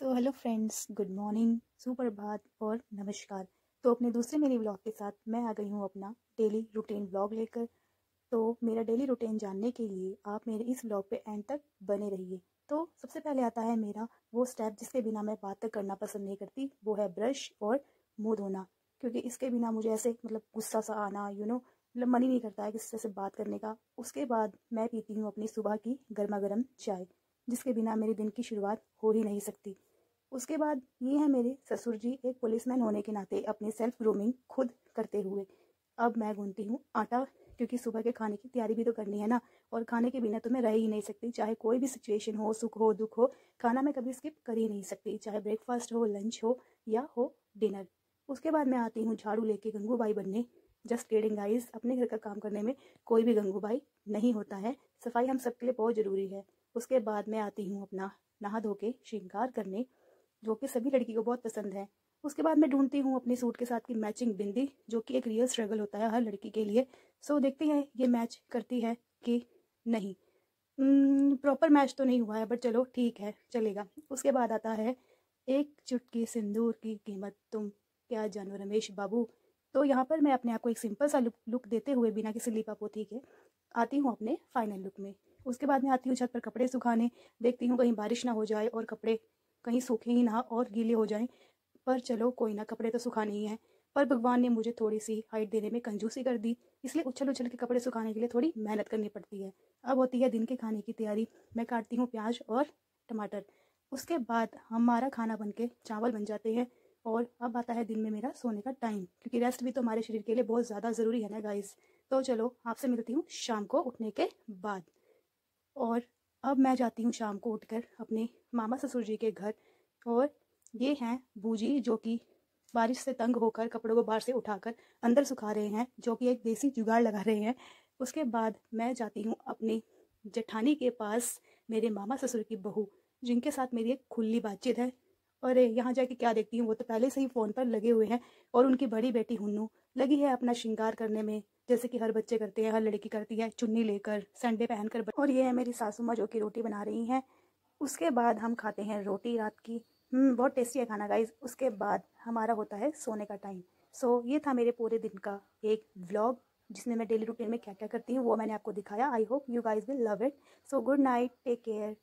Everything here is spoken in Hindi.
So hello friends, good morning, सुप्रभात और नमस्कार। तो अपने दूसरे मेरे व्लॉग के साथ मैं आ गई हूँ अपना डेली रूटीन व्लॉग लेकर। तो मेरा डेली रूटीन जानने के लिए आप मेरे इस व्लॉग पे एंड तक बने रहिए। तो सबसे पहले आता है मेरा वो स्टेप जिसके बिना मैं बात तक करना पसंद नहीं करती, वो है ब्रश और मुँह धोना। क्योंकि इसके बिना मुझे ऐसे गुस्सा सा आना मन ही नहीं करता है किसी से बात करने का। उसके बाद मैं पीती हूँ अपनी सुबह की गर्मा गर्म चाय, जिसके बिना मेरे दिन की शुरुआत हो ही नहीं सकती। उसके बाद ये है मेरे ससुर जी, एक पुलिसमैन होने के नाते अपनी सेल्फ ग्रूमिंग खुद करते हुए। अब मैं गूंथती हूँ आटा, क्योंकि सुबह के खाने की तैयारी भी तो करनी है ना। और खाने के बिना तो मैं रह ही नहीं सकती, चाहे कोई भी सिचुएशन हो, सुख हो दुख हो, खाना मैं कभी स्किप कर ही नहीं सकती, चाहे ब्रेकफास्ट हो, लंच हो या हो डिनर। उसके बाद मैं आती हूँ झाड़ू लेके गंगूबाई बनने। जस्ट किडिंग गाइस, अपने घर का काम करने में कोई भी गंगूबाई नहीं होता है, सफाई हम सबके लिए बहुत ज़रूरी है। उसके बाद मैं आती हूँ अपना नहा धो के श्रृंगार करने, जो कि सभी लड़की को बहुत पसंद है। उसके बाद मैं ढूंढती हूँ अपने सूट के साथ की मैचिंग बिंदी, जो कि एक रियल स्ट्रगल होता है हर लड़की के लिए। सो देखते हैं ये मैच करती है कि नहीं। प्रॉपर मैच तो नहीं हुआ है, बट चलो ठीक है, चलेगा। उसके बाद आता है एक चुटकी सिंदूर की कीमत तुम क्या जानो रमेश बाबू। तो यहाँ पर मैं अपने आप को एक सिंपल सा लुक देते हुए बिना किसी लिपा पोती के आती हूँ अपने फाइनल लुक में। उसके बाद मैं आती हूँ छत पर कपड़े सुखाने। देखती हूँ कहीं बारिश ना हो जाए और कपड़े कहीं सूखे ही ना और गीले हो जाएं। पर चलो कोई ना, कपड़े तो सुखाने ही हैं। पर भगवान ने मुझे थोड़ी सी हाइट देने में कंजूसी कर दी, इसलिए उछल उछल के कपड़े सुखाने के लिए थोड़ी मेहनत करनी पड़ती है। अब होती है दिन के खाने की तैयारी। मैं काटती हूँ प्याज और टमाटर। उसके बाद हमारा खाना बन के चावल बन जाते हैं। और अब आता है दिन में मेरा सोने का टाइम, क्योंकि रेस्ट भी तो हमारे शरीर के लिए बहुत ज़्यादा ज़रूरी है ना गाइस। तो चलो आपसे मिलती हूँ शाम को उठने के बाद। और अब मैं जाती हूँ शाम को उठकर अपने मामा ससुर जी के घर। और ये हैं बूजी, जो कि बारिश से तंग होकर कपड़ों को बाहर से उठाकर अंदर सुखा रहे हैं, जो कि एक देसी जुगाड़ लगा रहे हैं। उसके बाद मैं जाती हूँ अपनी जेठानी के पास, मेरे मामा ससुर की बहू, जिनके साथ मेरी एक खुली बातचीत है। और यहाँ जाके क्या देखती हूँ, वो तो पहले से ही फ़ोन पर लगे हुए हैं। और उनकी बड़ी बेटी हुन्नू लगी है अपना श्रृंगार करने में, जैसे कि हर बच्चे करते हैं, हर लड़की करती है, चुन्नी लेकर संडे पहनकर। और ये है मेरी सासू माँ, जो कि रोटी बना रही हैं। उसके बाद हम खाते हैं रोटी रात की। बहुत टेस्टी है खाना गाइज। उसके बाद हमारा होता है सोने का टाइम। सो ये था मेरे पूरे दिन का एक व्लॉग, जिसमें मैं डेली रूटीन में क्या क्या करती हूँ वो मैंने आपको दिखाया। I hope you guys will love it. So good night, take care.